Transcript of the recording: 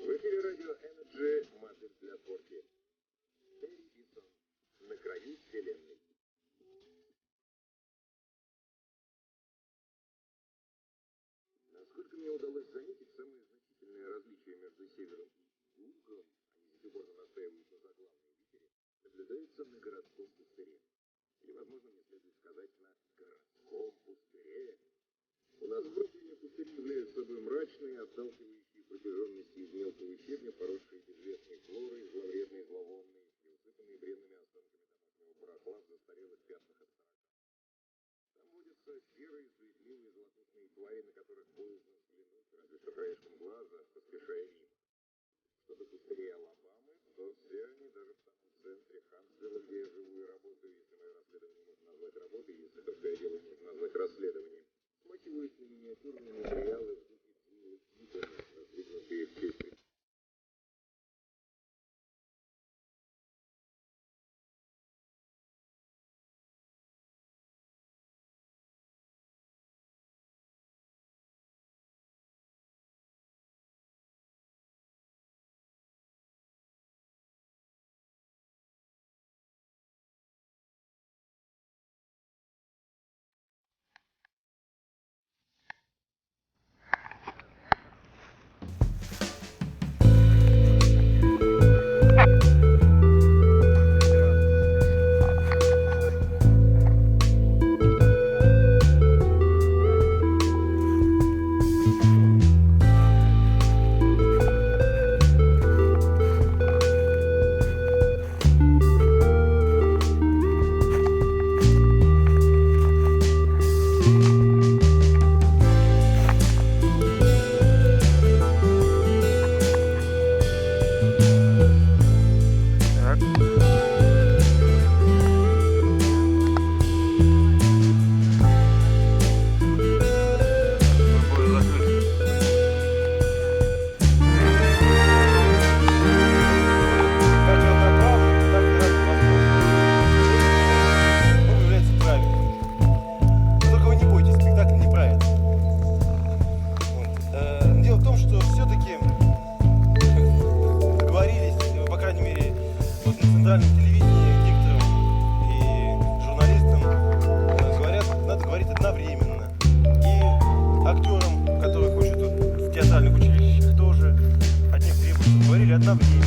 В эфире радио Energy, модель для сборки. Терри Бисон. На краю вселенной. Насколько мне удалось заметить, самые значительные различия между севером и югом, они до сих пор настаивают на заглавной литере, наблюдаются на городском пустыре. Или, возможно, мне следует сказать, на городском пустыре. У нас в Бруклине пустыри являются собой мрачные, отталкивающие протяженности из мелкого щебня, поросшие безвестной флорой, зловредные, зловонные, и усыпанные бренными останками домашнего барахла в застарелых пятнах от сорока. Там водятся серые, суетливые, золотушные твари, на которых боязно взглянуть, разве что краешком глаза, поспешая мимо. Что до пустырей Алабамы, то все они даже в самом центре Хансвилла, где я живу и работаю, если мое расследование можно назвать работой, если то, что я делаю, можно назвать расследованием, смахивают на миниатюрные материалы в духе Твилла Питера, воздвигнутые в честь Пока.